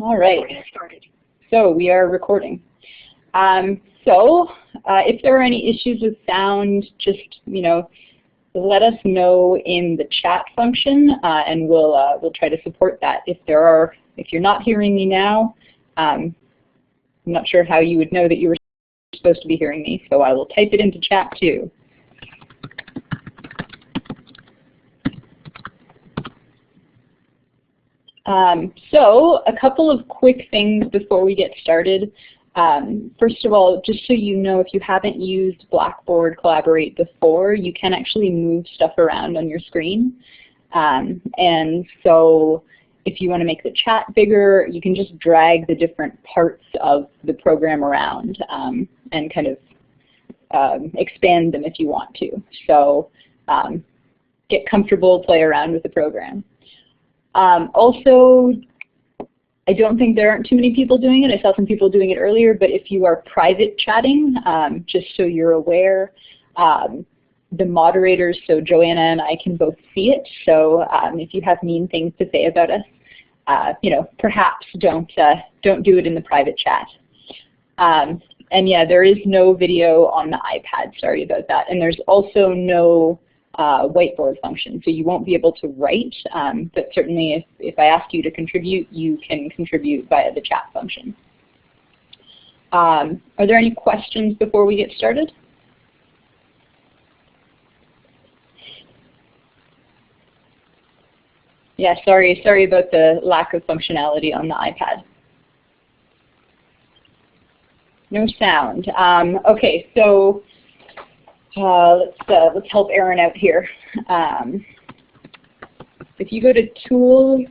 All right. So we are recording. If there are any issues with sound, just let us know in the chat function, and we'll try to support that. If you're not hearing me now, I'm not sure how you would know that you were supposed to be hearing me, so I will type it into chat too. So a couple of quick things before we get started. First of all, just so you know, if you haven't used Blackboard Collaborate before, you can actually move stuff around on your screen. And so if you want to make the chat bigger, you can just drag the different parts of the program around and kind of expand them if you want to. So get comfortable, play around with the program. Also, I don't think there aren't too many people doing it. I saw some people doing it earlier, but if you are private chatting, just so you're aware, the moderators, so Joanna and I, can both see it. So if you have mean things to say about us, perhaps don't do it in the private chat. And yeah, there is no video on the iPad. Sorry about that. And there's also no whiteboard function, so you won't be able to write, but certainly if I ask you to contribute, you can contribute via the chat function. Are there any questions before we get started? Yeah, sorry about the lack of functionality on the iPad. No sound. Okay, so let's help Aaron out here. If you go to Tools,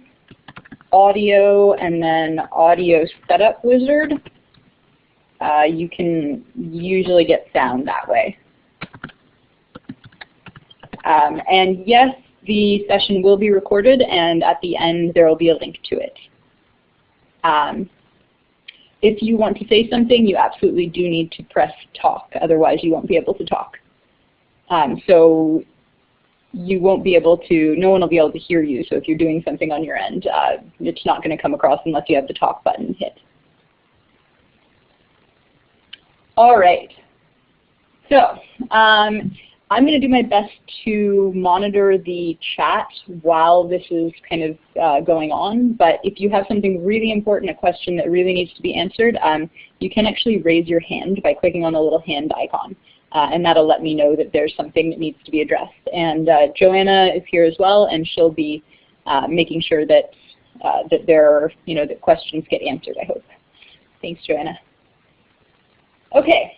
Audio, and then Audio Setup Wizard, you can usually get sound that way. And yes, the session will be recorded, and at the end there will be a link to it. If you want to say something, you absolutely do need to press talk, otherwise you won't be able to talk. So you won't be able to, no one will be able to hear you, so if you're doing something on your end, it's not going to come across unless you have the talk button hit. All right, so I'm going to do my best to monitor the chat while this is kind of going on, but if you have something really important, a question that really needs to be answered, you can actually raise your hand by clicking on the little hand icon. And that'll let me know that there's something that needs to be addressed. And Joanna is here as well, and she'll be making sure that that questions get answered, I hope. Thanks, Joanna. Okay,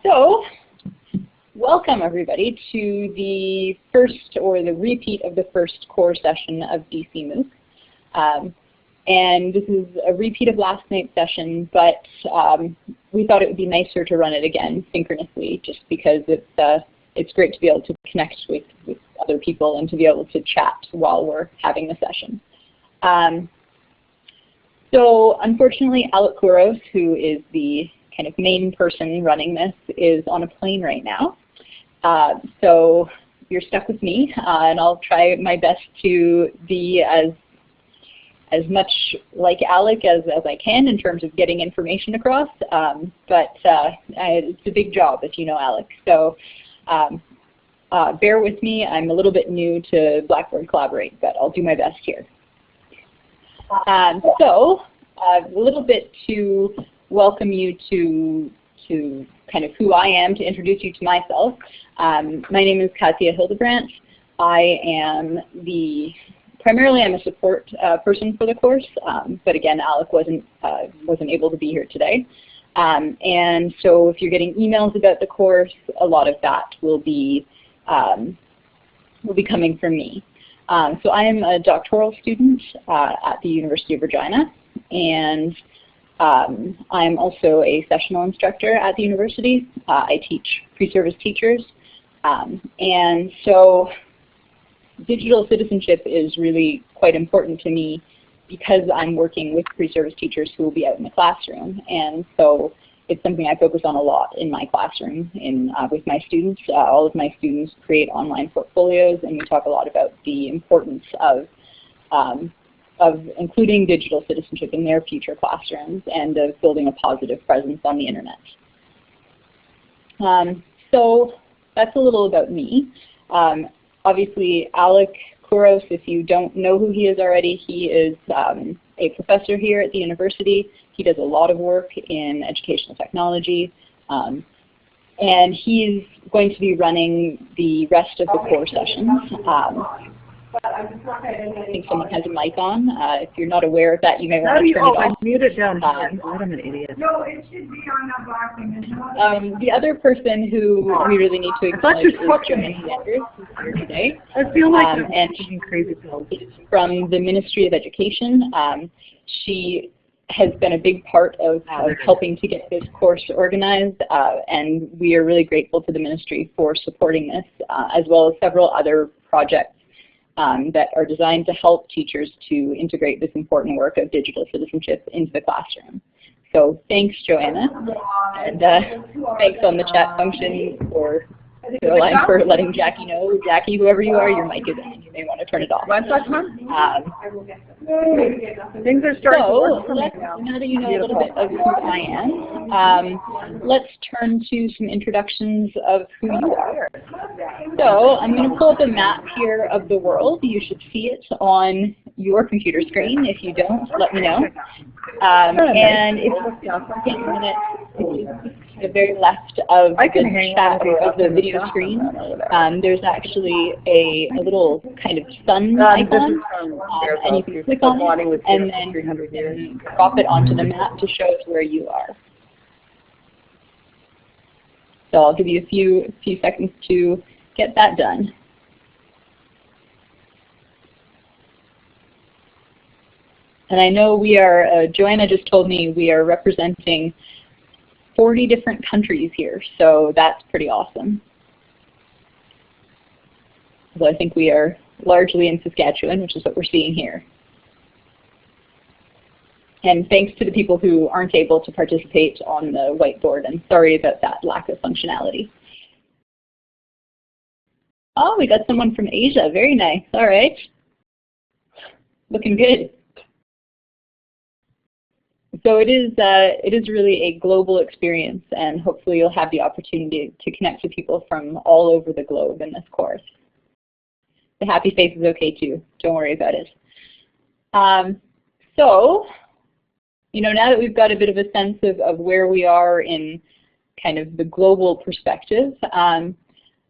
so welcome everybody to the first, or the repeat of the first core session of DCMOOC. And this is a repeat of last night's session, but we thought it would be nicer to run it again synchronously, just because it's great to be able to connect with other people and to be able to chat while we're having the session. So unfortunately, Alec Kouros, who is the kind of main person running this, is on a plane right now. So you're stuck with me, and I'll try my best to be as much like Alec as I can in terms of getting information across, but it's a big job, if you know Alec. So bear with me. I'm a little bit new to Blackboard Collaborate, but I'll do my best here. So a little bit to welcome you to kind of who I am, to introduce you to myself. My name is Katia Hildebrandt. I am primarily I'm a support person for the course, but again, Alec wasn't able to be here today. And so if you're getting emails about the course, a lot of that will be coming from me. So I am a doctoral student at the University of Regina, and I'm also a sessional instructor at the university. I teach pre-service teachers, and so digital citizenship is really quite important to me because I'm working with pre-service teachers who will be out in the classroom, and so it's something I focus on a lot in my classroom with my students. All of my students create online portfolios, and we talk a lot about the importance of of including digital citizenship in their future classrooms and of building a positive presence on the internet. So that's a little about me. Obviously, Alec Kouros, if you don't know who he is already, he is a professor here at the university. He does a lot of work in educational technology. And he's going to be running the rest of the core sessions. I think someone has a mic on. If you're not aware of that, you may want to turn it off. I muted down here. I'm an idiot. No, it should be on the black thing. The other person who we really need to acknowledge is Joanna Sanders, who's here today. I feel like and she's crazy from the Ministry of Education. She has been a big part of helping to get this course organized, and we are really grateful to the ministry for supporting this, as well as several other projects that are designed to help teachers to integrate this important work of digital citizenship into the classroom. So thanks, Joanna, and thanks on the chat function for letting Jackie know. Jackie, whoever you are, your mic is on. You may want to turn it off. Things are starting to work for me now that you know a little bit of who I am, let's turn to some introductions of who you are. So I'm going to pull up a map here of the world. You should see it on your computer screen. If you don't, let me know. And if you take a minute to the very left of the chat or of the video screen, there's actually a little kind of sun icon, and you can click on it and then drop it onto the map to show us where you are. So I'll give you a few seconds to get that done. And I know we are, Joanna just told me we are representing 40 different countries here, so that's pretty awesome. So I think we are largely in Saskatchewan, which is what we're seeing here. And thanks to the people who aren't able to participate on the whiteboard, and sorry about that lack of functionality. Oh, we got someone from Asia, very nice, all right. Looking good. So it is really a global experience, and hopefully you'll have the opportunity to connect to people from all over the globe in this course. The happy face is okay too, don't worry about it. So, you know, now that we've got a bit of a sense of where we are in kind of the global perspective, I'm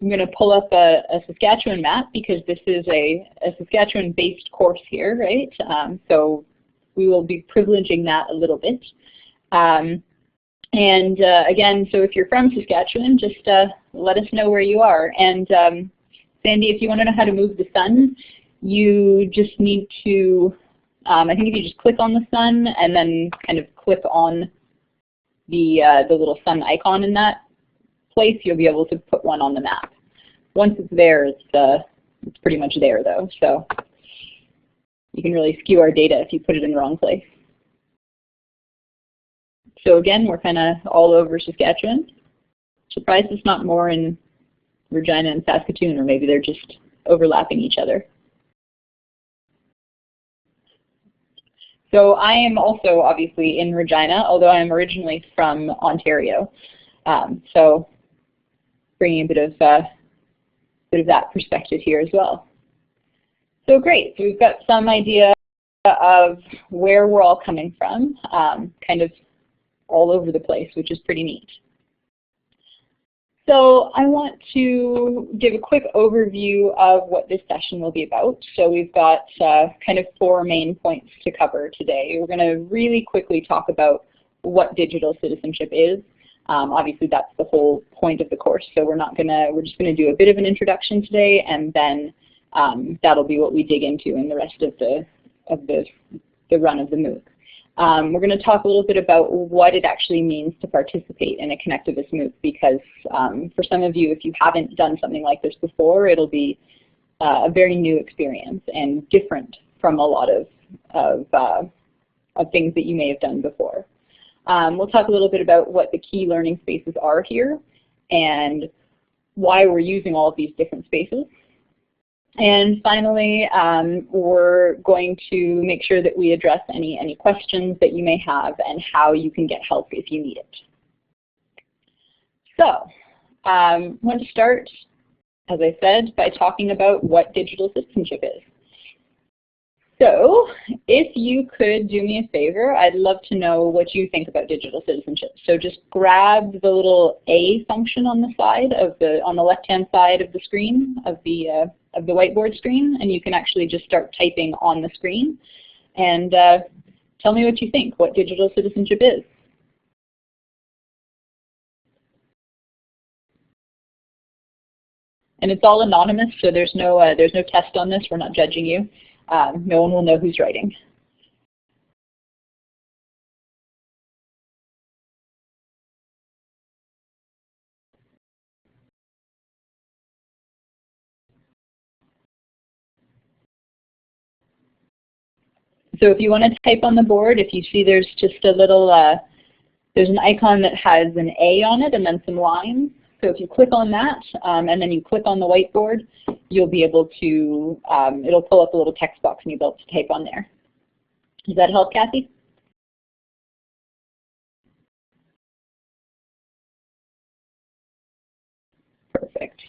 going to pull up a Saskatchewan map because this is a Saskatchewan-based course here, right? So we will be privileging that a little bit. Again, so if you're from Saskatchewan, just let us know where you are. And Sandy, if you want to know how to move the sun, you just need to, I think if you just click on the sun and then kind of click on the little sun icon in that place, you'll be able to put one on the map. Once it's there, it's pretty much there though. So you can really skew our data if you put it in the wrong place. So again, we're kind of all over Saskatchewan. Surprised it's not more in Regina and Saskatoon, or maybe they're just overlapping each other. So I am also obviously in Regina, although I am originally from Ontario. So bringing a bit of that perspective here as well. So great, so we've got some idea of where we're all coming from, kind of all over the place, which is pretty neat. So I want to give a quick overview of what this session will be about. So we've got kind of 4 main points to cover today. We're going to really quickly talk about what digital citizenship is. Obviously that's the whole point of the course, so we're just going to do a bit of an introduction today, and then that'll be what we dig into in the rest of the run of the MOOC. We're going to talk a little bit about what it actually means to participate in a Connectivist MOOC, because for some of you, if you haven't done something like this before, it'll be a very new experience and different from a lot of things that you may have done before. We'll talk a little bit about what the key learning spaces are here and why we're using all of these different spaces. And finally, we're going to make sure that we address any questions that you may have and how you can get help if you need it. So I want to start, as I said, by talking about what digital citizenship is. So if you could do me a favor, I'd love to know what you think about digital citizenship. So just grab the little A function on the side of on the left-hand side of the screen of the whiteboard screen, and you can actually just start typing on the screen. And tell me what you think, what digital citizenship is. And it's all anonymous, so there's no test on this. We're not judging you. No one will know who's writing. So if you want to type on the board, if you see there's just a little, there's an icon that has an A on it and then some lines. So if you click on that and then you click on the whiteboard, you'll be able to, it'll pull up a little text box and you'll be able to type on there. Does that help, Kathy? Perfect.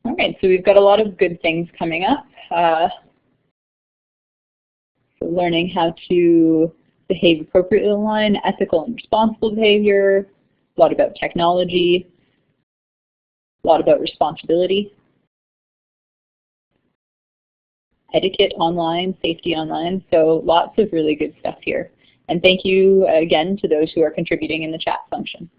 All right, so we've got a lot of good things coming up. So learning how to behave appropriately online, ethical and responsible behavior, a lot about technology, a lot about responsibility, etiquette online, safety online, so lots of really good stuff here. And thank you again to those who are contributing in the chat function.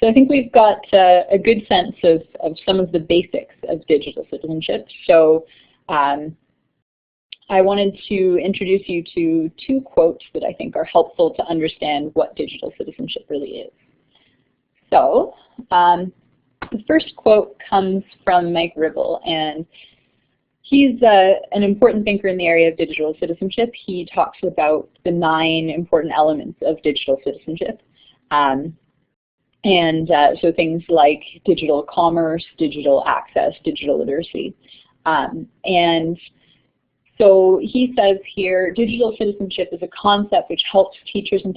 So I think we've got a good sense of some of the basics of digital citizenship. So I wanted to introduce you to two quotes that I think are helpful to understand what digital citizenship really is. So the first quote comes from Mike Ribble, and he's an important thinker in the area of digital citizenship. He talks about the 9 important elements of digital citizenship. So things like digital commerce, digital access, digital literacy. So he says here, digital citizenship is a concept which helps teachers and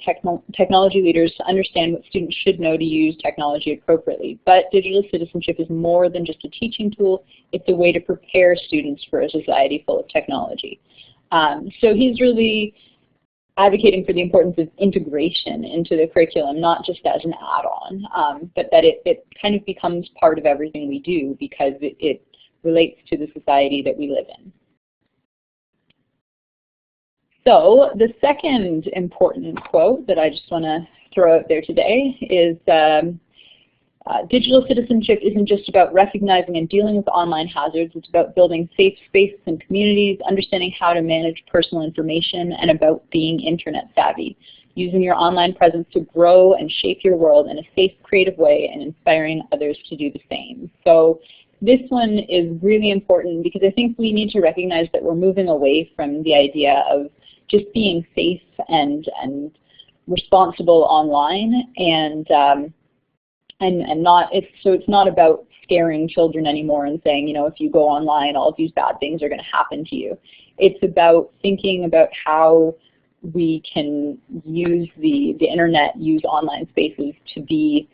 technology leaders to understand what students should know to use technology appropriately. But digital citizenship is more than just a teaching tool. It's a way to prepare students for a society full of technology. So he's really advocating for the importance of integration into the curriculum, not just as an add-on, but that it kind of becomes part of everything we do because it relates to the society that we live in. So the second important quote that I just want to throw out there today is digital citizenship isn't just about recognizing and dealing with online hazards. It's about building safe spaces and communities, understanding how to manage personal information, and about being internet savvy, using your online presence to grow and shape your world in a safe, creative way and inspiring others to do the same. So this one is really important because I think we need to recognize that we're moving away from the idea of just being safe and responsible online, and it's not about scaring children anymore and saying, you know, if you go online, all of these bad things are going to happen to you. It's about thinking about how we can use the internet, use online spaces to be,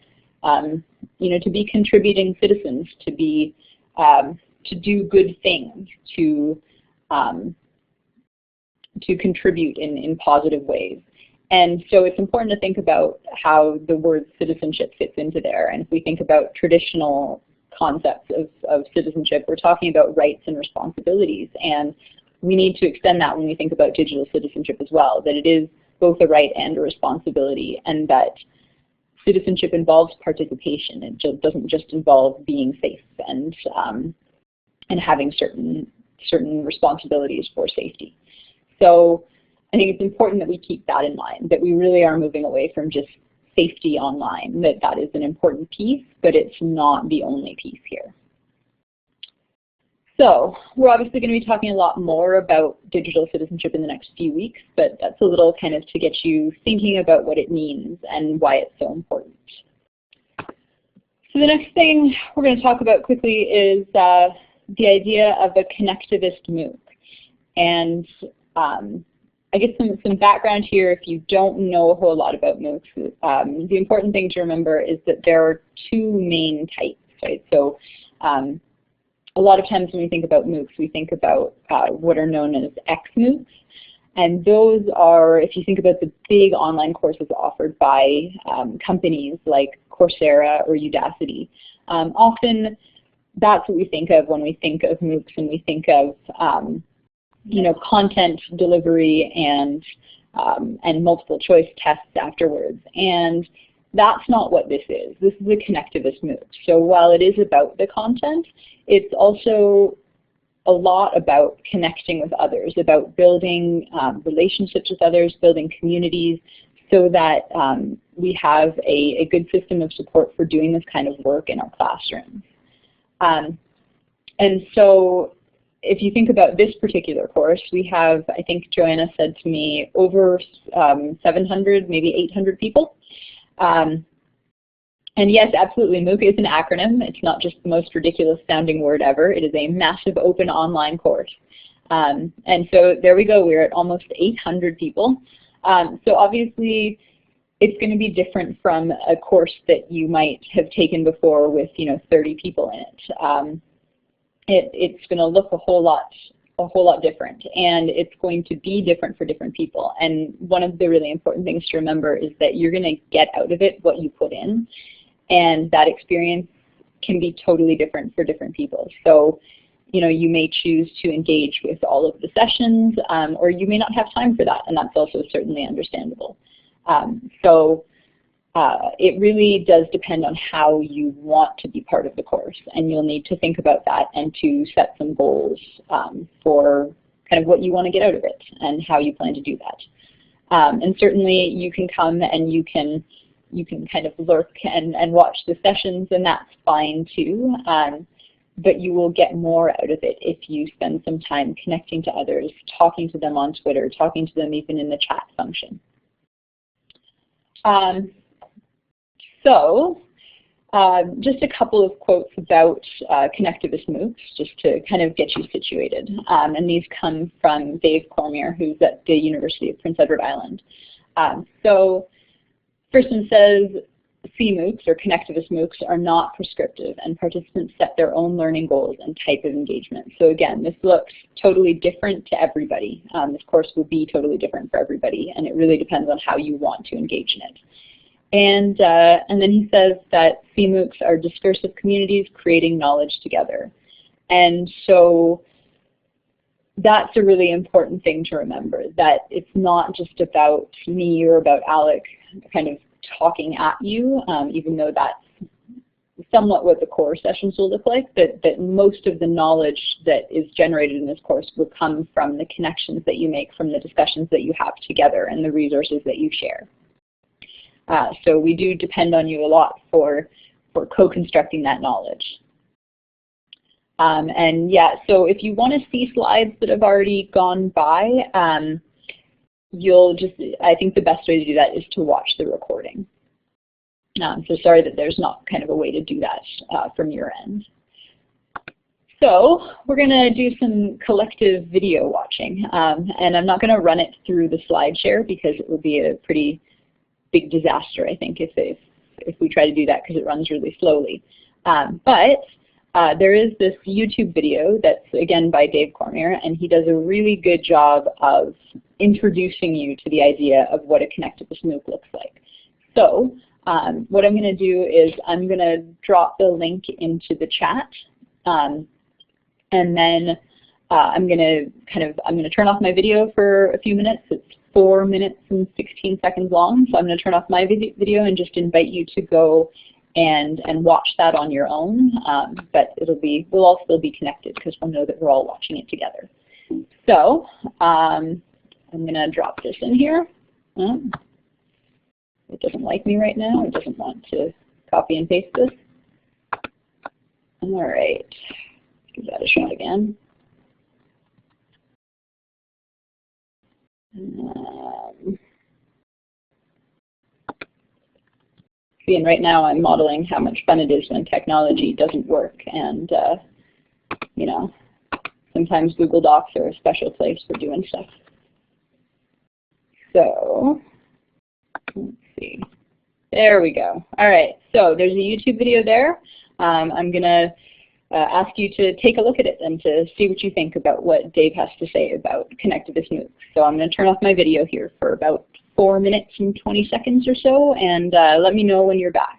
to be contributing citizens, to be to do good things, to contribute in positive ways. And so it's important to think about how the word citizenship fits into there. And if we think about traditional concepts of citizenship, we're talking about rights and responsibilities. And we need to extend that when we think about digital citizenship as well, that it is both a right and a responsibility, and that citizenship involves participation. It doesn't just involve being safe and having certain responsibilities for safety. So I think it's important that we keep that in mind, that we really are moving away from just safety online, that is an important piece, but it's not the only piece here. So we're obviously going to be talking a lot more about digital citizenship in the next few weeks, but that's a little kind of to get you thinking about what it means and why it's so important. So the next thing we're going to talk about quickly is the idea of a connectivist MOOC. And I guess some background here, if you don't know a whole lot about MOOCs, the important thing to remember is that there are two main types, right? So a lot of times when we think about MOOCs, we think about what are known as XMOOCs. And those are, if you think about the big online courses offered by companies like Coursera or Udacity, often that's what we think of when we think of MOOCs, and we think of content delivery and multiple choice tests afterwards. And that's not what this is. This is a connectivist MOOC. So while it is about the content, it's also a lot about connecting with others, about building relationships with others, building communities, so that we have a good system of support for doing this kind of work in our classrooms. And so if you think about this particular course, we have, I think Joanna said to me, over 700, maybe 800 people. And yes, absolutely, MOOC is an acronym. It's not just the most ridiculous sounding word ever. It is a massive open online course. And so there we go, we're at almost 800 people. So obviously, it's going to be different from a course that you might have taken before with 30 people in it. It's going to look a whole lot different, and it's going to be different for different people. And one of the really important things to remember is that you're going to get out of it what you put in, and that experience can be totally different for different people. So, you may choose to engage with all of the sessions, or you may not have time for that, and that's also certainly understandable. It really does depend on how you want to be part of the course, and you'll need to think about that and to set some goals for kind of what you want to get out of it and how you plan to do that. And certainly you can come and you can kind of lurk and watch the sessions, and that's fine too. But you will get more out of it if you spend some time connecting to others, talking to them on Twitter, talking to them even in the chat function. Just a couple of quotes about connectivist MOOCs, just to kind of get you situated. And these come from Dave Cormier, who's at the University of Prince Edward Island. So first one says, CMOOCs, or connectivist MOOCs, are not prescriptive, and participants set their own learning goals and type of engagement. So again, this looks totally different to everybody. This course will be totally different for everybody, and it really depends on how you want to engage in it. And then he says that CMOOCs are discursive communities creating knowledge together. And so that's a really important thing to remember, that it's not just about me or about Alec kind of talking at you, even though that's somewhat what the core sessions will look like, that most of the knowledge that is generated in this course will come from the connections that you make from the discussions that you have together and the resources that you share. So we do depend on you a lot for co-constructing that knowledge. And yeah, so if you want to see slides that have already gone by, I think the best way to do that is to watch the recording. So sorry that there's not kind of a way to do that from your end. So we're going to do some collective video watching. And I'm not going to run it through the SlideShare because it will be a pretty big disaster, I think, if we try to do that, because it runs really slowly. But there is this YouTube video that's, again, by Dave Cormier, and he does a really good job of introducing you to the idea of what a connectivist MOOC looks like. So what I'm going to do is I'm going to drop the link into the chat, and then I'm going to turn off my video for a few minutes. It's 4 minutes and 16 seconds long, so I'm going to turn off my video and just invite you to go and watch that on your own. But we'll all still be connected because we'll know that we're all watching it together. So I'm going to drop this in here. It doesn't like me right now. It doesn't want to copy and paste this. All right. give that a shot again. And right now I'm modeling how much fun it is when technology doesn't work, and you know, sometimes Google Docs are a special place for doing stuff. So let's see. There we go. All right, so there's a YouTube video there. I'm going to ask you to take a look at it and to see what you think about what Dave has to say about connectivist MOOCs. So I'm going to turn off my video here for about 4 minutes and 20 seconds or so, and let me know when you're back.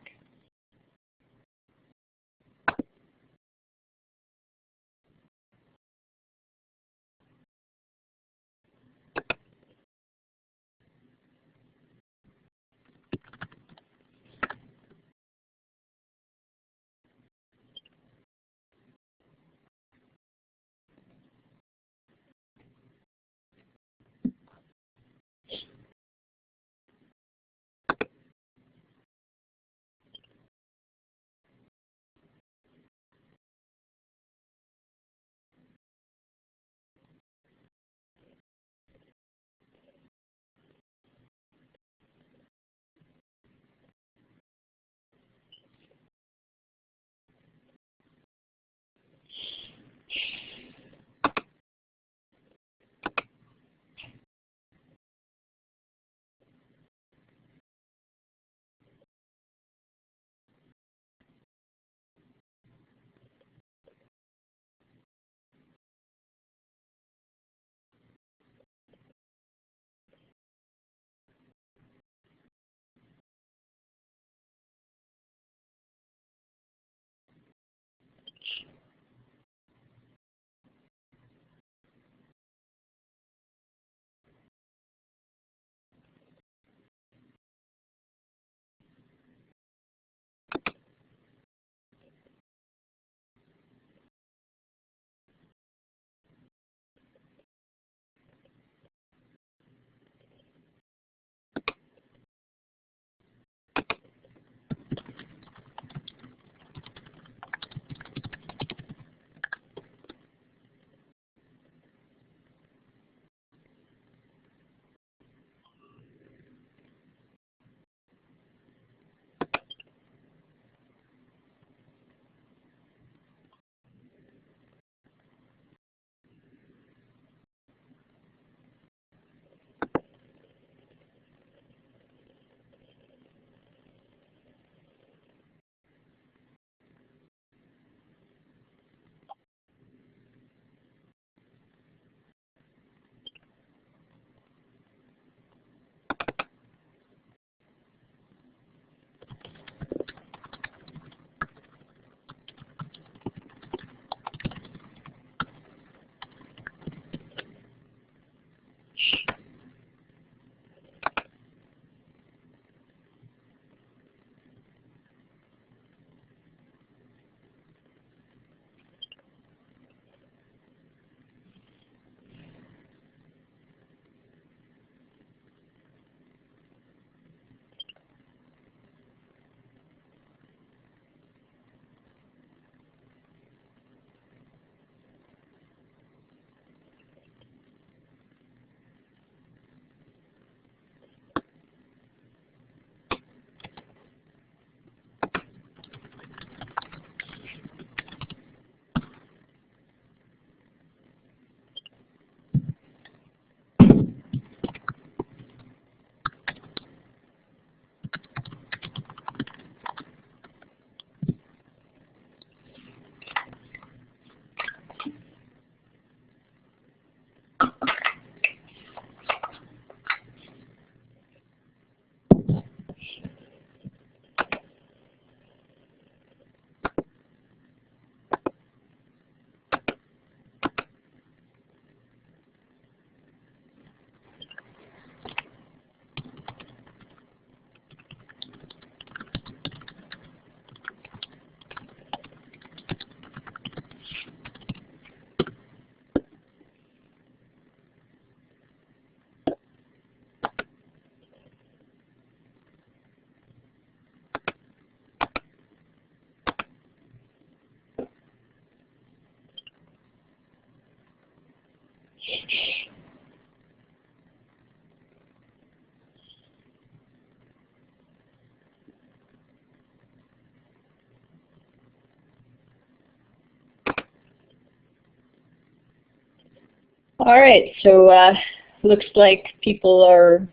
All right, so looks like people are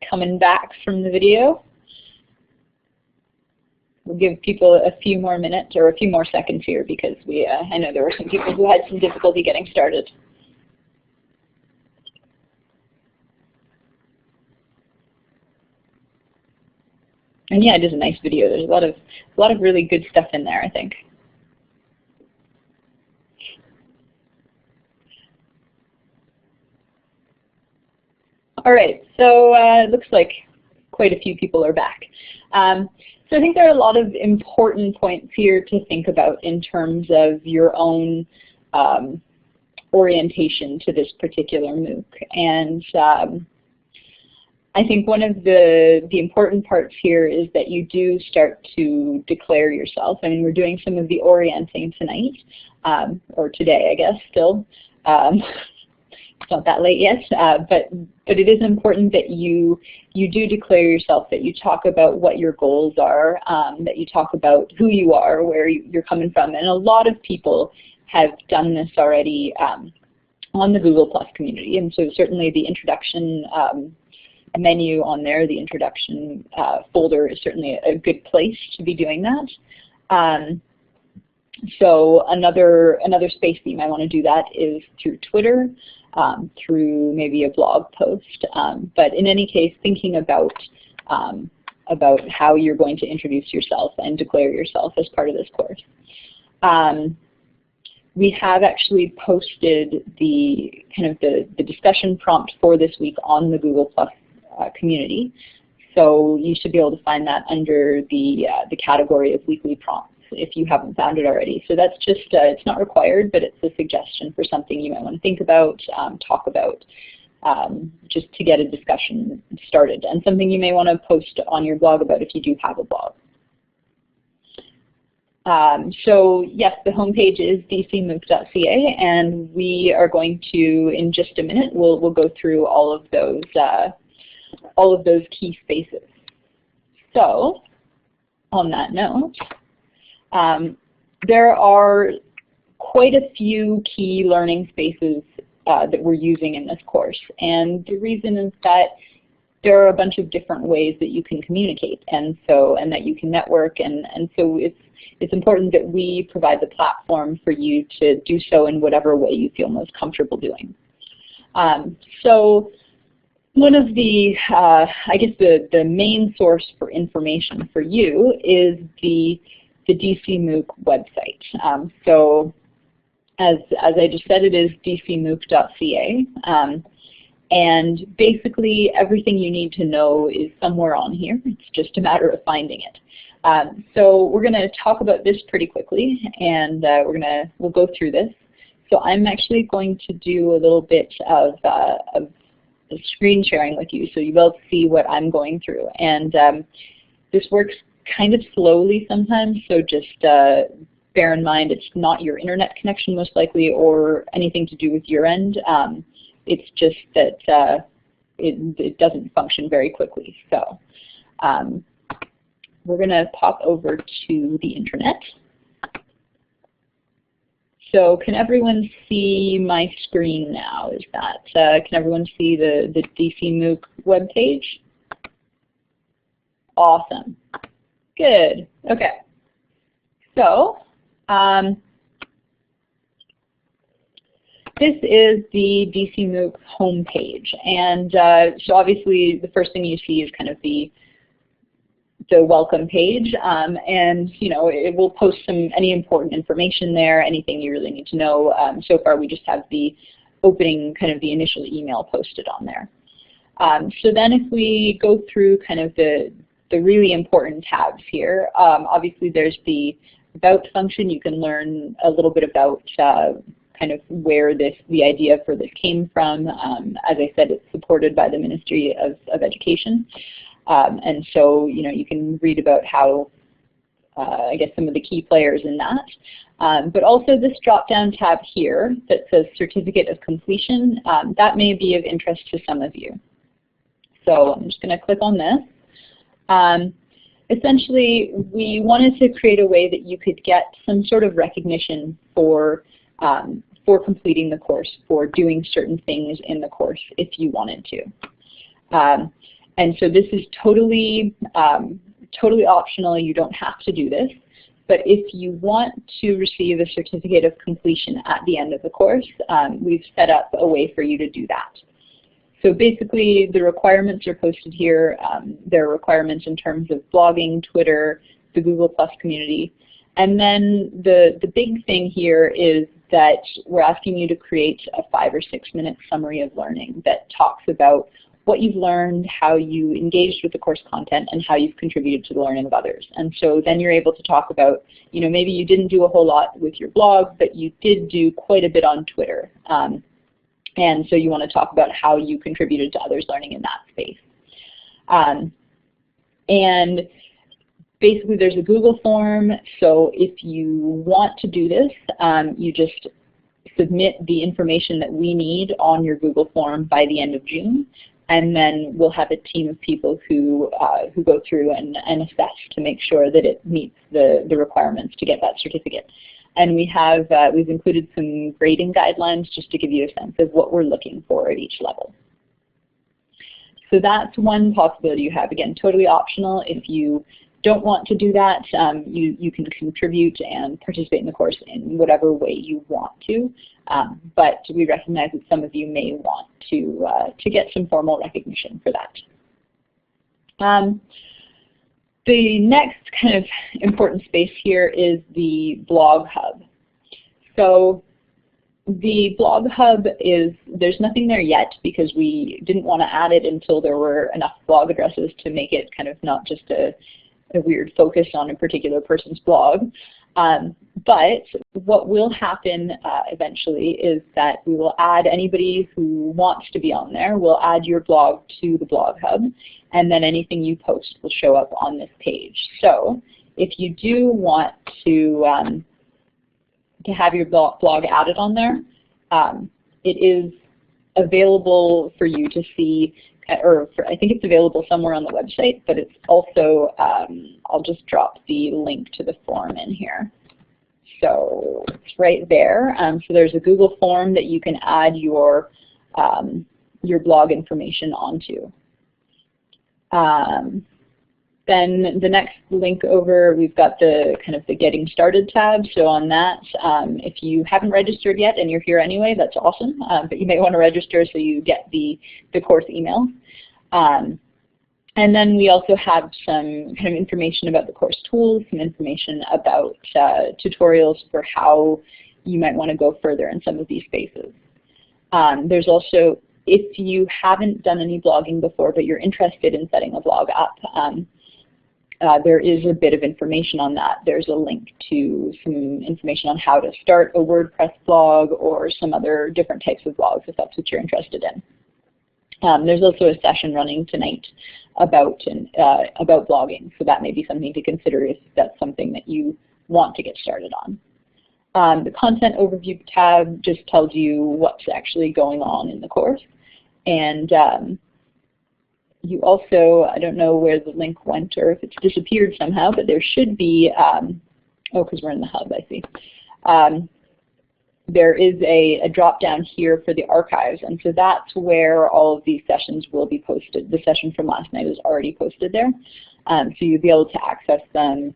coming back from the video. We'll give people a few more minutes or a few more seconds here because I know there were some people who had some difficulty getting started. And yeah, it is a nice video. There's a lot of really good stuff in there, I think. All right, so it looks like quite a few people are back. So I think there are a lot of important points here to think about in terms of your own orientation to this particular MOOC. And I think one of the important parts here is that you do start to declare yourself. I mean, we're doing some of the orienting tonight, or today, I guess, still. It's not that late yet, but it is important that you do declare yourself, that you talk about what your goals are, that you talk about who you are, where you're coming from. And a lot of people have done this already on the Google Plus community. And so certainly the introduction menu on there, the introduction folder is certainly a good place to be doing that. So another space that you might want to do that is through Twitter, through maybe a blog post. But in any case, thinking about how you're going to introduce yourself and declare yourself as part of this course. We have actually posted the discussion prompt for this week on the Google Plus community. So you should be able to find that under the category of weekly prompts if you haven't found it already. So that's just, it's not required, but it's a suggestion for something you might want to think about, talk about, just to get a discussion started, and something you may want to post on your blog about if you do have a blog. So yes, the homepage is DCMOOC.ca, and we are going to, in just a minute, we'll go through all of those key spaces. So on that note, there are quite a few key learning spaces that we're using in this course, and the reason is that there are a bunch of different ways that you can communicate, and that you can network, and so it's important that we provide the platform for you to do so in whatever way you feel most comfortable doing. So one of the, I guess the main source for information for you is the DCMOOC website. So as I just said, it is DCMOOC.ca. And basically everything you need to know is somewhere on here. It's just a matter of finding it. So we're going to talk about this pretty quickly, and we'll go through this. So I'm actually going to do a little bit of screen sharing with you, so you'll be able to see what I'm going through. And this works kind of slowly sometimes, so just bear in mind it's not your internet connection most likely, or anything to do with your end. It's just that it doesn't function very quickly. So we're going to pop over to the internet. So can everyone see my screen now? Is that, can everyone see the DCMOOC webpage? Awesome. Good. Okay. So this is the DCMOOC homepage, and so obviously the first thing you see is kind of the welcome page, and it will post any important information there, anything you really need to know. So far we just have the opening, kind of the initial email posted on there. So then if we go through kind of the really important tabs here, obviously there's the About function. You can learn a little bit about kind of where the idea for this came from. As I said, it's supported by the Ministry of Education. And so, you can read about how I guess, some of the key players in that. But also this drop-down tab here that says Certificate of Completion, that may be of interest to some of you. So I'm just going to click on this. Essentially, we wanted to create a way that you could get some sort of recognition for completing the course, for doing certain things in the course if you wanted to. And so this is totally optional. You don't have to do this. But if you want to receive a certificate of completion at the end of the course, we've set up a way for you to do that. So basically, the requirements are posted here. There are requirements in terms of blogging, Twitter, the Google Plus community. And then the big thing here is that we're asking you to create a 5 or 6 minute summary of learning that talks about what you've learned, how you engaged with the course content, and how you've contributed to the learning of others. And so then you're able to talk about, maybe you didn't do a whole lot with your blog, but you did do quite a bit on Twitter. And so you want to talk about how you contributed to others' learning in that space. And basically there's a Google form, so if you want to do this, you just submit the information that we need on your Google form by the end of June, and then we'll have a team of people who go through and assess to make sure that it meets the requirements to get that certificate. And we've included some grading guidelines just to give you a sense of what we're looking for at each level. So that's one possibility you have. Again, totally optional. If you don't want to do that, you can contribute and participate in the course in whatever way you want to. But we recognize that some of you may want to get some formal recognition for that. The next kind of important space here is the blog hub. So the blog hub there's nothing there yet because we didn't want to add it until there were enough blog addresses to make it kind of not just a weird focus on a particular person's blog. But what will happen eventually is that we will add anybody who wants to be on there. We'll add your blog to the blog hub, and then anything you post will show up on this page. So if you do want to have your blog added on there, it is available for you to see, or I think it's available somewhere on the website, but it's also, I'll just drop the link to the form in here. So it's right there. So there's a Google form that you can add your blog information onto. Then the next link over, we've got the kind of the Getting Started tab. So on that, if you haven't registered yet and you're here anyway, that's awesome. But you may want to register so you get the course email. And then we also have some kind of information about the course tools, some information about tutorials for how you might want to go further in some of these spaces. There's also, if you haven't done any blogging before but you're interested in setting a blog up, there is a bit of information on that. There's a link to some information on how to start a WordPress blog or some other different types of blogs if that's what you're interested in. There's also a session running tonight about blogging, so that may be something to consider if that's something that you want to get started on. The Content Overview tab just tells you what's actually going on in the course. And you also, I don't know where the link went or if it's disappeared somehow, but there should be, oh, because we're in the hub, I see. There is a drop down here for the archives, and so that's where all of these sessions will be posted. The session from last night is already posted there, so you'll be able to access them,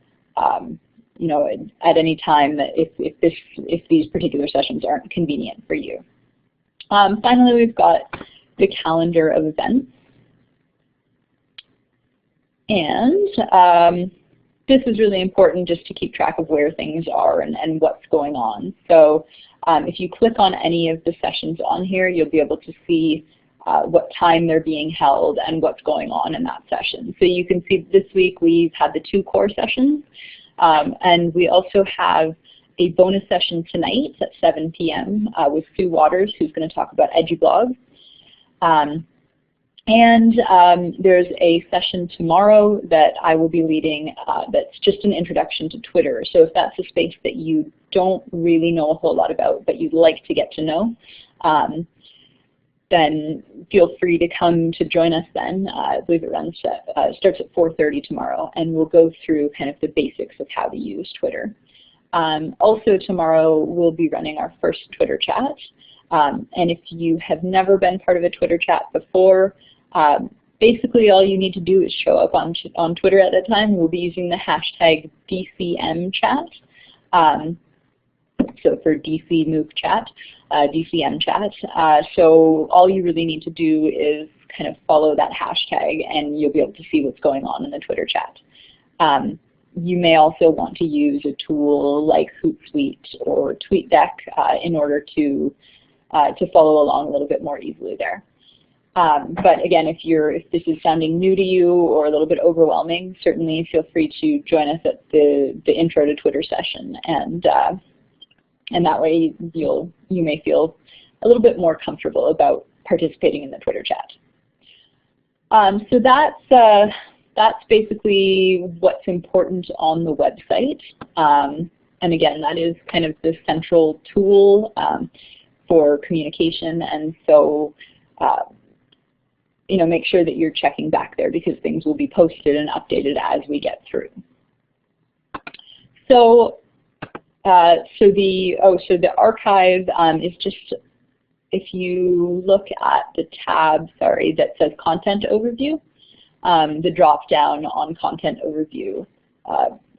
you know, at any time that if these particular sessions aren't convenient for you. Finally, we've got the calendar of events, and this is really important just to keep track of where things are and what's going on. So if you click on any of the sessions on here, you'll be able to see what time they're being held and what's going on in that session. So you can see this week we've had the 2 core sessions, and we also have a bonus session tonight at 7 p.m. With Sue Waters, who's going to talk about EduBlog. And there's a session tomorrow that I will be leading that's just an introduction to Twitter. So if that's a space that you don't really know a whole lot about, but you'd like to get to know, then feel free to come to join us then. I believe it starts at 4:30 tomorrow, and we'll go through kind of the basics of how to use Twitter. Also tomorrow we'll be running our first Twitter chat. And if you have never been part of a Twitter chat before, basically all you need to do is show up on Twitter at that time. We'll be using the hashtag DCMChat. So for DCMOOC chat, DCM chat. So all you really need to do is kind of follow that hashtag and you'll be able to see what's going on in the Twitter chat. You may also want to use a tool like Hootsuite or TweetDeck in order to follow along a little bit more easily there. But again, if this is sounding new to you or a little bit overwhelming, certainly feel free to join us at the intro to Twitter session, and that way you may feel a little bit more comfortable about participating in the Twitter chat. So that's basically what's important on the website. And again, that is kind of the central tool for communication, and so make sure that you're checking back there because things will be posted and updated as we get through. So the archive is just, if you look at the tab, that says Content Overview, the drop down on Content Overview,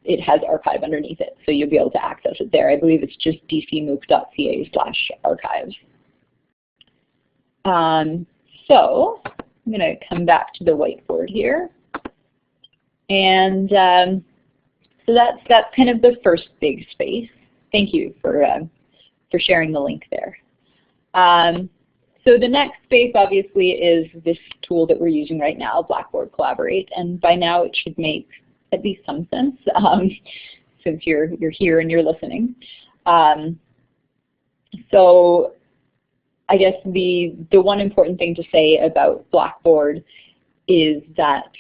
it has archive underneath it, so you'll be able to access it there. I believe it's just dcmooc.ca/archives. So I'm going to come back to the whiteboard here, and so that's kind of the first big space. Thank you for sharing the link there. So the next space obviously is this tool that we're using right now, Blackboard Collaborate, and by now it should make at least some sense since you're here and you're listening. So I guess the one important thing to say about Blackboard is that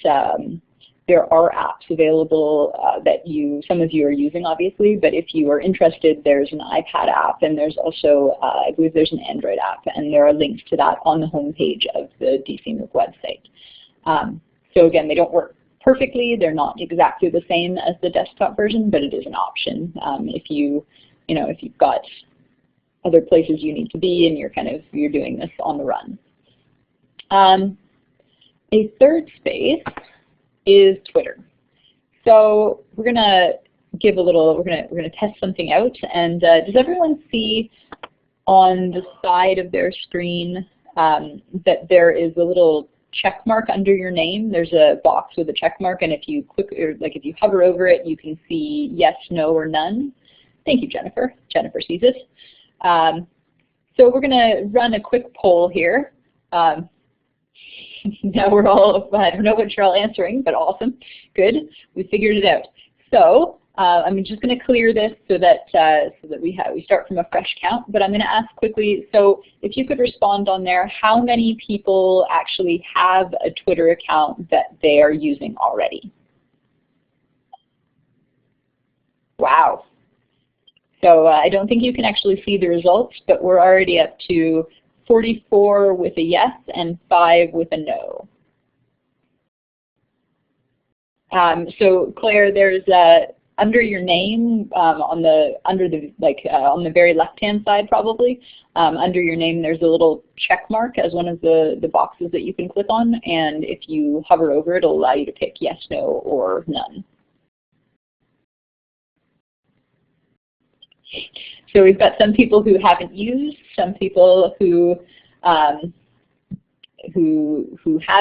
there are apps available that some of you are using, obviously, but if you are interested, there's an iPad app, and there's also, I believe there's an Android app, and there are links to that on the homepage of the DCMOOC website. So again, they don't work perfectly. They're not exactly the same as the desktop version, but it is an option if you've got other places you need to be and you're doing this on the run. A third space is Twitter. So we're gonna test something out, and does everyone see on the side of their screen that there is a little check mark under your name? There's a box with a check mark, and if you if you hover over it, you can see yes, no, or none. Thank you, Jennifer. Jennifer sees it. So we're gonna run a quick poll here. Now we're all, I don't know what you're all answering, but awesome. Good, we figured it out. So I'm just going to clear this so that we start from a fresh count, but I'm going to ask quickly, so if you could respond on there, how many people actually have a Twitter account that they are using already? Wow. So I don't think you can actually see the results, but we're already up to 44 with a yes and 5 with a no. So Claire, there's under your name on the very left-hand side probably, under your name there's a little check mark as one of the boxes that you can click on, and if you hover over it, it'll allow you to pick yes, no, or none. So we've got some people who haven't used, some people who have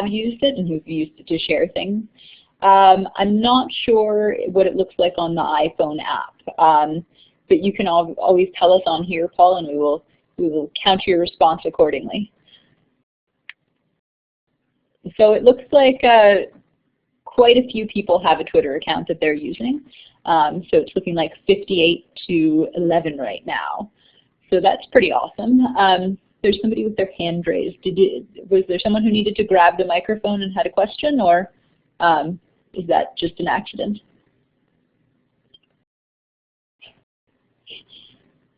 used it and who've used it to share things. I'm not sure what it looks like on the iPhone app, but you can always tell us on here, Paul, and we will count your response accordingly. So it looks like quite a few people have a Twitter account that they're using. So it's looking like 58 to 11 right now. So that's pretty awesome. there's somebody with their hand raised. Was there someone who needed to grab the microphone and had a question, or is that just an accident?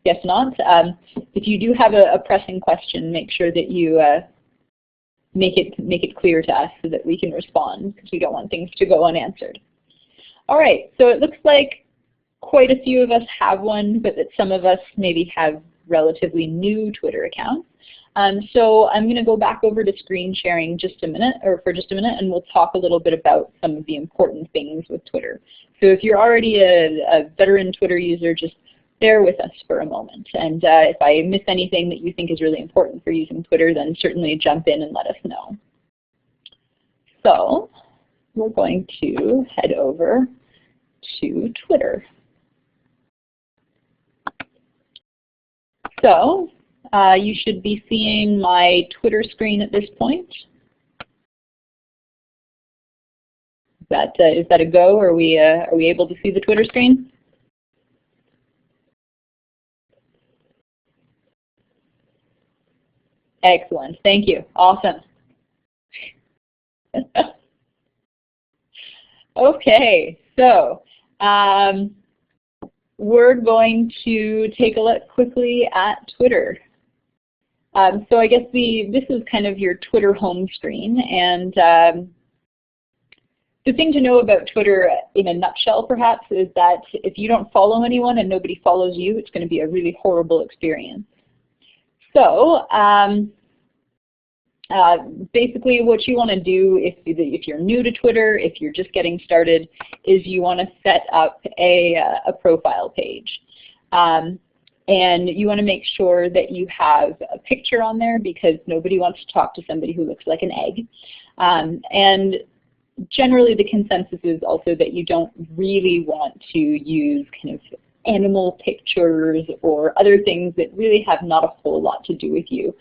Guess not. If you do have a pressing question, make sure that you make it clear to us so that we can respond, because we don't want things to go unanswered. All right, so it looks like quite a few of us have one, but that some of us maybe have relatively new Twitter accounts. So I'm going to go back over to screen sharing for just a minute, and we'll talk a little bit about some of the important things with Twitter. So if you're already a veteran Twitter user, just bear with us for a moment. And if I miss anything that you think is really important for using Twitter, then certainly jump in and let us know. So we're going to head over to Twitter. So you should be seeing my Twitter screen at this point. Is that a go? Are we able to see the Twitter screen? Excellent. Thank you. Awesome. Okay, so we're going to take a look quickly at Twitter. So I guess this is kind of your Twitter home screen, and the thing to know about Twitter in a nutshell perhaps is that if you don't follow anyone and nobody follows you, it's going to be a really horrible experience. So basically what you want to do if you're new to Twitter, if you're just getting started, is you want to set up a profile page. And you want to make sure that you have a picture on there, because nobody wants to talk to somebody who looks like an egg. And generally the consensus is also that you don't really want to use kind of animal pictures or other things that really have not a whole lot to do with you,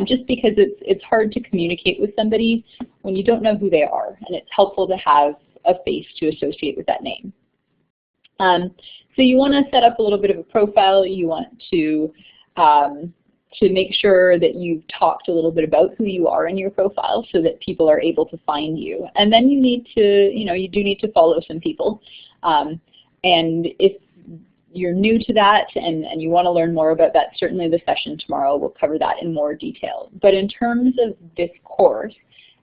just because it's hard to communicate with somebody when you don't know who they are, and it's helpful to have a face to associate with that name. So you want to set up a little bit of a profile. You want to make sure that you've talked a little bit about who you are in your profile so that people are able to find you. And then you need to, you do need to follow some people. And if you're new to that and you want to learn more about that, certainly the session tomorrow will cover that in more detail. But in terms of this course,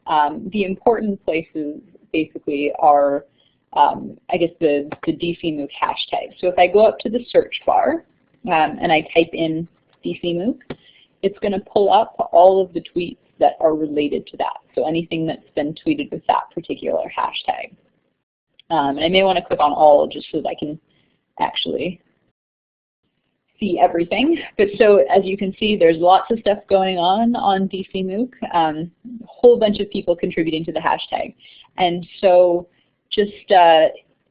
the important places basically are, I guess, the DCMOOC hashtag. So if I go up to the search bar and I type in DCMOOC, it's going to pull up all of the tweets that are related to that. So anything that's been tweeted with that particular hashtag. And I may want to click on all just so that I can actually see everything. But so as you can see, there's lots of stuff going on DCMOOC, a whole bunch of people contributing to the hashtag. And so just,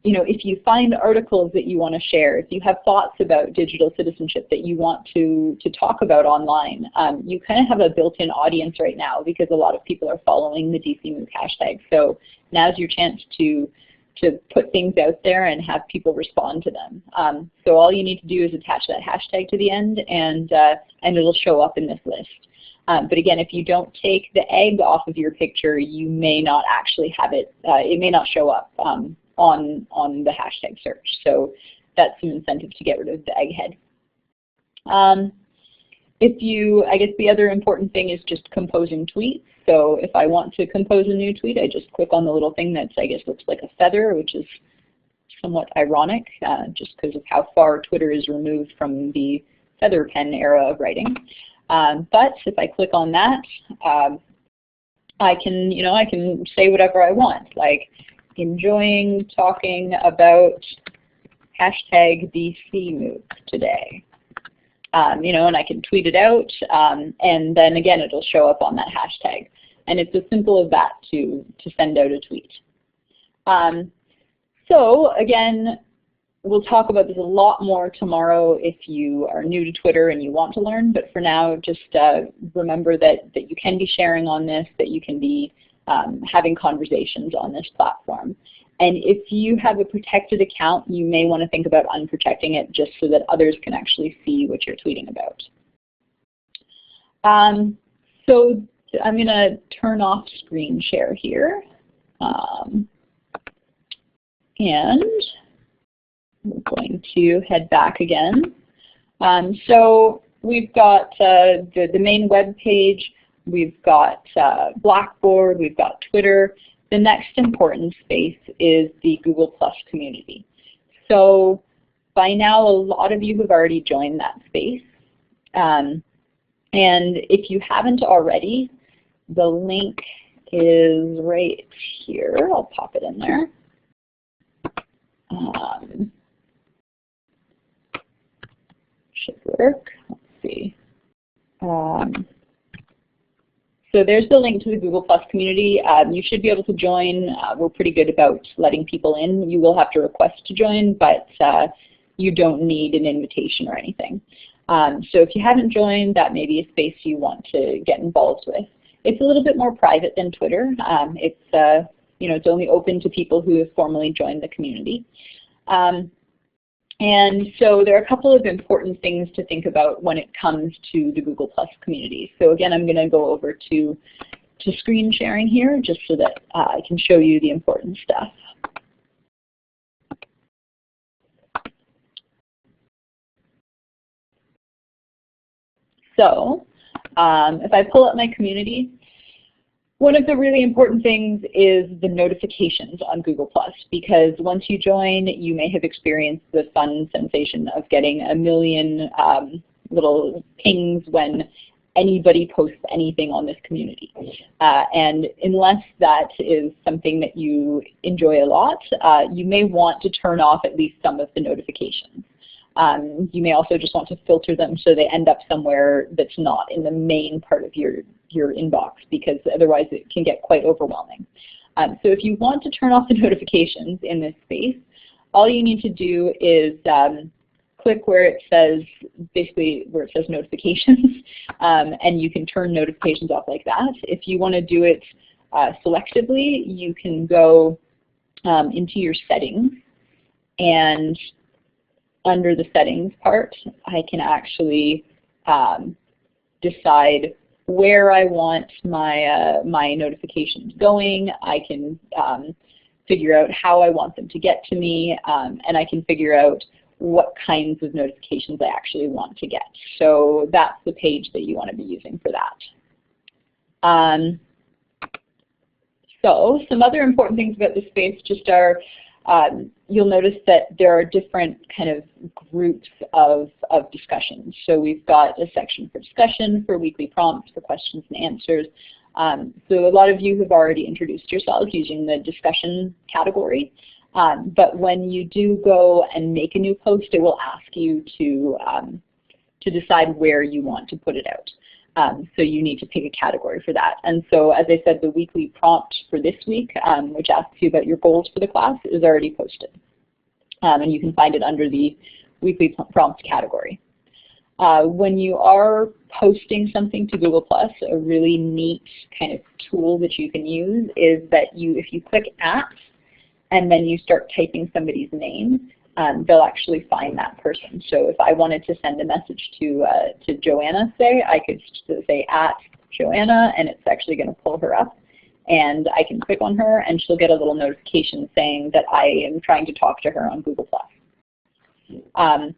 if you find articles that you want to share, if you have thoughts about digital citizenship that you want to talk about online, you kind of have a built-in audience right now because a lot of people are following the DCMOOC hashtag. So now's your chance to put things out there and have people respond to them. So all you need to do is attach that hashtag to the end, and it'll show up in this list. But again, if you don't take the egg off of your picture, you may not actually have it. It may not show up on the hashtag search. So that's some incentive to get rid of the egg head. I guess the other important thing is just composing tweets. So if I want to compose a new tweet, I just click on the little thing that I guess looks like a feather, which is somewhat ironic, just because of how far Twitter is removed from the feather pen era of writing. But if I click on that, I can say whatever I want, like enjoying talking about hashtag DCMOOC today. And I can tweet it out, and then again it'll show up on that hashtag. And it's as simple as that to send out a tweet. So again, we'll talk about this a lot more tomorrow if you are new to Twitter and you want to learn, but for now just remember that you can be sharing on this, that you can be having conversations on this platform. And if you have a protected account, you may want to think about unprotecting it just so that others can actually see what you're tweeting about. So I'm going to turn off screen share here. And we're going to head back again. So we've got the main web page, we've got Blackboard, we've got Twitter. The next important space is the Google Plus community. So by now, a lot of you have already joined that space. And if you haven't already, the link is right here. I'll pop it in there. Should work. Let's see. So there's the link to the Google Plus community. You should be able to join. We're pretty good about letting people in. You will have to request to join, but you don't need an invitation or anything. So if you haven't joined, that may be a space you want to get involved with. It's a little bit more private than Twitter. It's only open to people who have formally joined the community. And so there are a couple of important things to think about when it comes to the Google Plus community. So again, I'm going to go over to screen sharing here just so that I can show you the important stuff. So if I pull up my community, one of the really important things is the notifications on Google+, because once you join, you may have experienced the fun sensation of getting a million little pings when anybody posts anything on this community. And unless that is something that you enjoy a lot, you may want to turn off at least some of the notifications. You may also just want to filter them so they end up somewhere that's not in the main part of your inbox, because otherwise it can get quite overwhelming. So if you want to turn off the notifications in this space, all you need to do is click where it says, basically where it says notifications, and you can turn notifications off like that. If you want to do it selectively, you can go into your settings, and under the settings part, I can actually decide where I want my notifications going. I can figure out how I want them to get to me, and I can figure out what kinds of notifications I actually want to get. So that's the page that you want to be using for that. So some other important things about this space just are, you'll notice that there are different kind of groups of discussions. So we've got a section for discussion, for weekly prompts, for questions and answers. So a lot of you have already introduced yourselves using the discussion category. But when you do go and make a new post, it will ask you to decide where you want to put it out. So you need to pick a category for that. And so, as I said, the weekly prompt for this week, which asks you about your goals for the class, is already posted. And you can find it under the weekly prompts category. When you are posting something to Google+, a really neat kind of tool that you can use is that if you click at and then you start typing somebody's name, they'll actually find that person. So if I wanted to send a message to Joanna, say, I could say at Joanna, and it's actually going to pull her up. And I can click on her, and she'll get a little notification saying that I am trying to talk to her on Google+. Now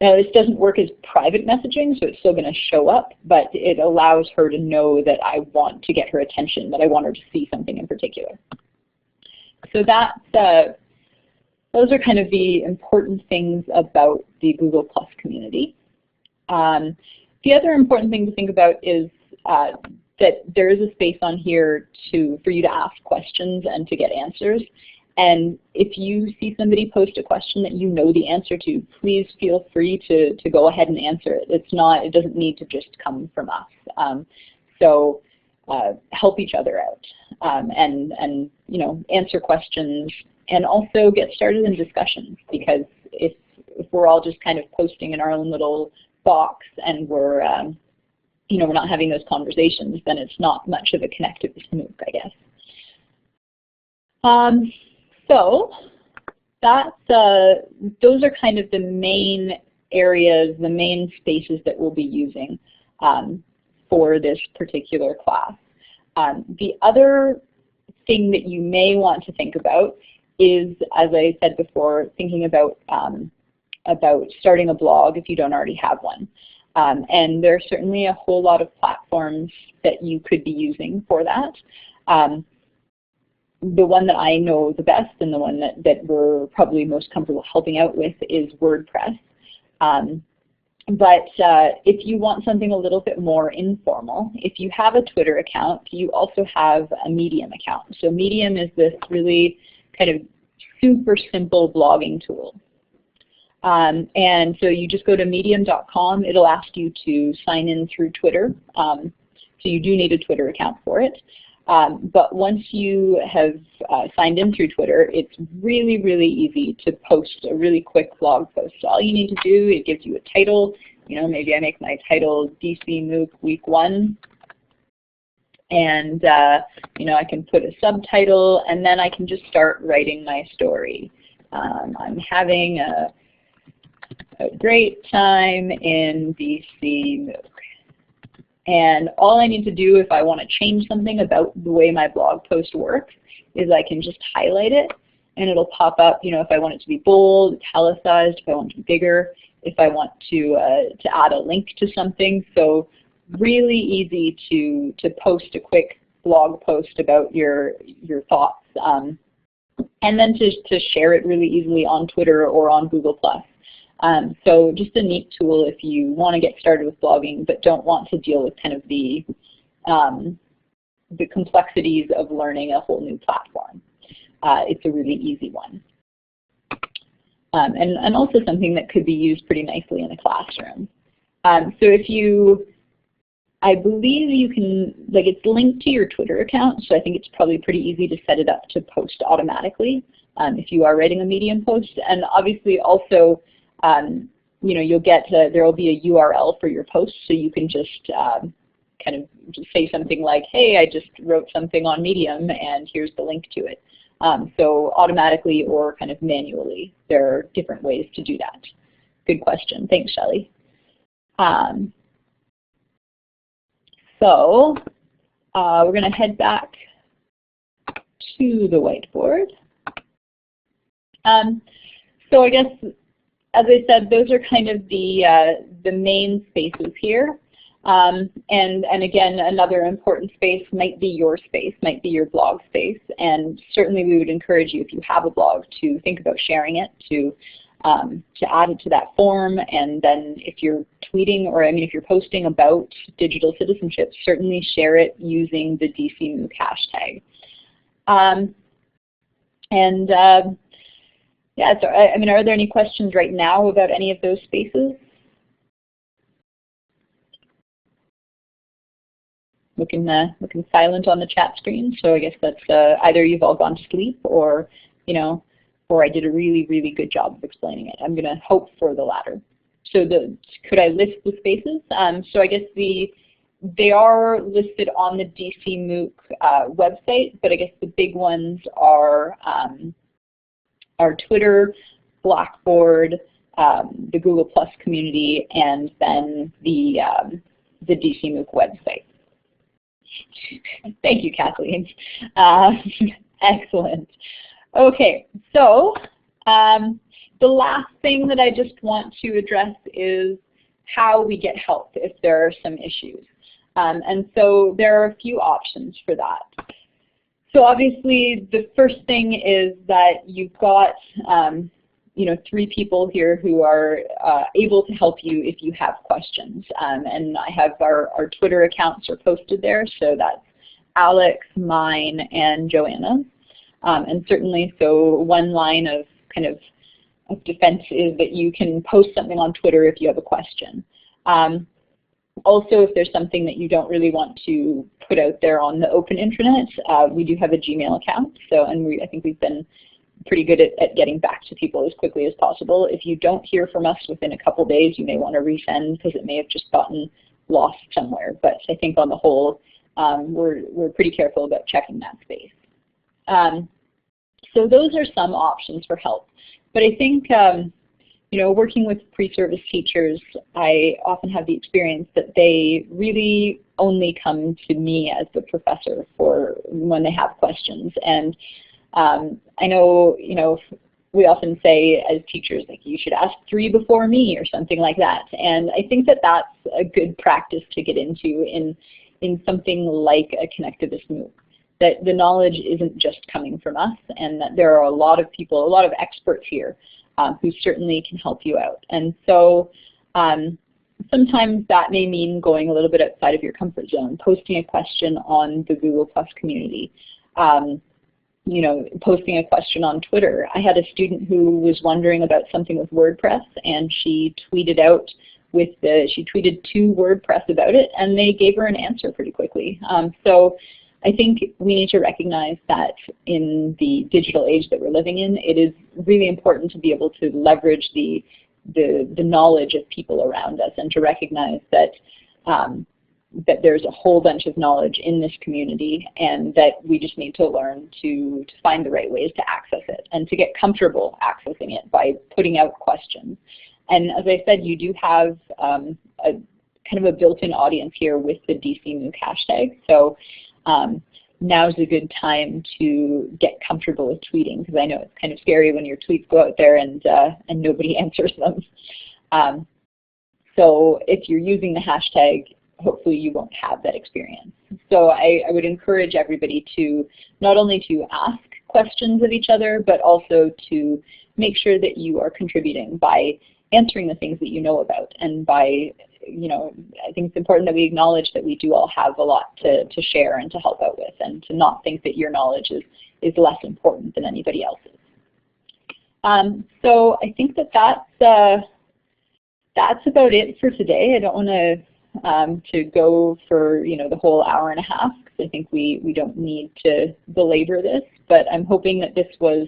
this doesn't work as private messaging, so it's still going to show up, but it allows her to know that I want to get her attention, that I want her to see something in particular. So that's those are kind of the important things about the Google Plus community. The other important thing to think about is that there is a space on here for you to ask questions and to get answers. And if you see somebody post a question that you know the answer to, please feel free to go ahead and answer it. It doesn't need to just come from us. So help each other out and answer questions. And also get started in discussions, because if we're all just kind of posting in our own little box and we're not having those conversations, then it's not much of a connective MOOC, I guess. So those are kind of the main areas, the main spaces that we'll be using. for this particular class. The other thing that you may want to think about is, as I said before, thinking about starting a blog if you don't already have one. And there are certainly a whole lot of platforms that you could be using for that. The one that I know the best and the one that we're probably most comfortable helping out with is WordPress. But if you want something a little bit more informal, if you have a Twitter account, you also have a Medium account. So Medium is this really kind of super simple blogging tool. And so you just go to medium.com. It'll ask you to sign in through Twitter. So you do need a Twitter account for it. But once you have signed in through Twitter, it's really, really easy to post a really quick blog post. So all you need to do, it gives you a title. You know, maybe I make my title DCMOOC Week 1. And, you know, I can put a subtitle, and then I can just start writing my story. I'm having a great time in DCMOOC. And all I need to do if I want to change something about the way my blog post works is I can just highlight it, and it'll pop up, you know, if I want it to be bold, italicized, if I want it to be bigger, if I want to add a link to something. So really easy to post a quick blog post about your thoughts, and then to share it really easily on Twitter or on Google+. So just a neat tool if you want to get started with blogging but don't want to deal with kind of the complexities of learning a whole new platform. It's a really easy one. And also something that could be used pretty nicely in a classroom. So if you, I believe you can, like, it's linked to your Twitter account, so I think it's probably pretty easy to set it up to post automatically if you are writing a Medium post. And obviously also, you know, you'll get, there will be a URL for your post, so you can just kind of just say something like, hey, I just wrote something on Medium and here's the link to it. So automatically or kind of manually, there are different ways to do that. Good question. Thanks, Shelley. So we're going to head back to the whiteboard. So I guess, as I said, those are kind of the main spaces here. And again, another important space might be your space, might be your blog space. And certainly we would encourage you, if you have a blog, to think about sharing it, to add it to that form. And then if you're tweeting, or I mean if you're posting about digital citizenship, certainly share it using the DCMOOC hashtag. Yeah, so I mean, are there any questions right now about any of those spaces? Looking silent on the chat screen, so I guess that's either you've all gone to sleep, or you know, or I did a really, really good job of explaining it. I'm going to hope for the latter. So could I list the spaces? So I guess they are listed on the DCMOOC website, but I guess the big ones are Twitter, Blackboard, the Google+ community, and then the DCMOOC website. Thank you, Kathleen. Excellent. Okay, so the last thing that I just want to address is how we get help if there are some issues. And so there are a few options for that. So obviously the first thing is that you've got you know, 3 people here who are able to help you if you have questions. And I have our Twitter accounts are posted there, so that's Alex, mine, and Joanna's. And certainly, so one line of kind of defense is that you can post something on Twitter if you have a question. Also, if there's something that you don't really want to put out there on the open intranet, we do have a Gmail account. So, and I think we've been pretty good at getting back to people as quickly as possible. If you don't hear from us within a couple days, you may want to resend because it may have just gotten lost somewhere. But I think on the whole, we're pretty careful about checking that space. So those are some options for help. But I think working with pre-service teachers, I often have the experience that they really only come to me as the professor for when they have questions. And I know, we often say as teachers, like, you should ask 3 before me or something like that. And I think that that's a good practice to get into in something like a connectivist MOOC. That the knowledge isn't just coming from us, and that there are a lot of people, a lot of experts here who certainly can help you out. And so sometimes that may mean going a little bit outside of your comfort zone, posting a question on the Google Plus community, posting a question on Twitter. I had a student who was wondering about something with WordPress, and she tweeted out she tweeted to WordPress about it, and they gave her an answer pretty quickly. So I think we need to recognize that in the digital age that we're living in, it is really important to be able to leverage the knowledge of people around us, and to recognize that that there's a whole bunch of knowledge in this community, and that we just need to learn to find the right ways to access it and to get comfortable accessing it by putting out questions. And as I said, you do have a kind of a built-in audience here with the DCMOOC hashtag. So now's a good time to get comfortable with tweeting, because I know it's kind of scary when your tweets go out there and nobody answers them. So if you're using the hashtag, hopefully you won't have that experience. So I would encourage everybody to not only to ask questions of each other, but also to make sure that you are contributing by answering the things that you know about, and by, I think it's important that we acknowledge that we do all have a lot to share and to help out with, and to not think that your knowledge is less important than anybody else's. So I think that that's about it for today. I don't want to go for the whole hour and a half, because I think we don't need to belabor this, but I'm hoping that this was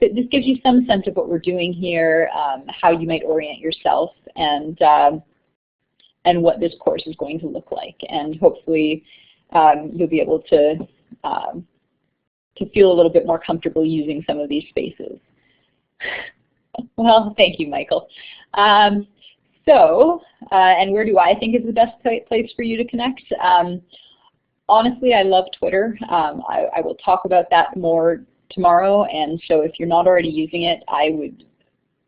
this gives you some sense of what we're doing here, how you might orient yourself, and what this course is going to look like. And hopefully you'll be able to feel a little bit more comfortable using some of these spaces. Well, thank you, Michael. And where do I think is the best place for you to connect? Honestly, I love Twitter. I will talk about that more tomorrow, and so if you're not already using it, I would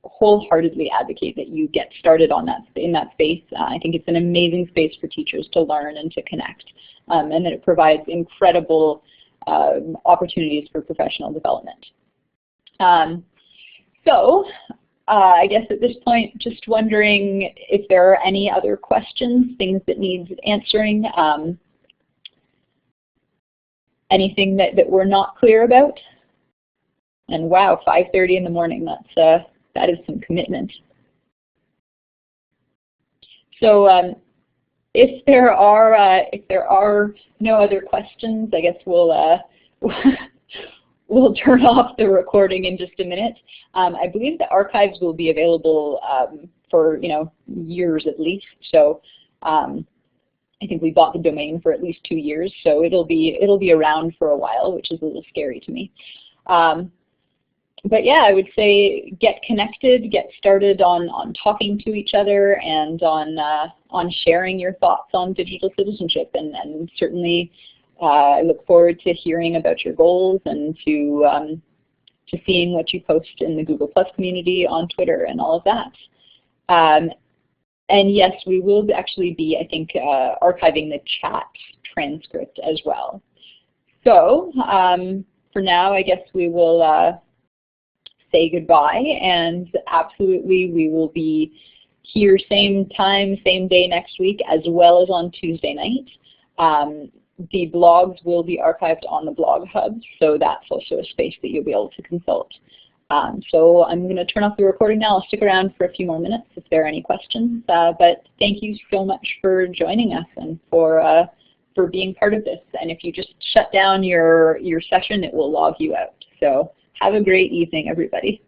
wholeheartedly advocate that you get started on in that space. I think it's an amazing space for teachers to learn and to connect, and that it provides incredible opportunities for professional development. I guess at this point, just wondering if there are any other questions, things that need answering, anything that we're not clear about. And wow, 5:30 in the morning, that is some commitment. So if there are no other questions, I guess we'll turn off the recording in just a minute. I believe the archives will be available for years at least. So I think we bought the domain for at least 2 years, so it'll be around for a while, which is a little scary to me. But yeah, I would say get connected, get started on talking to each other, and on sharing your thoughts on digital citizenship, and certainly I look forward to hearing about your goals, and to seeing what you post in the Google Plus community, on Twitter, and all of that. And yes, we will actually be, I think, archiving the chat transcript as well. So for now, I guess we will say goodbye, and absolutely we will be here same time, same day next week, as well as on Tuesday night. The blogs will be archived on the Blog Hub, so that's also a space that you'll be able to consult. So I'm going to turn off the recording now. I'll stick around for a few more minutes if there are any questions. But thank you so much for joining us, and for being part of this. And if you just shut down your session, it will log you out. So have a great evening, everybody.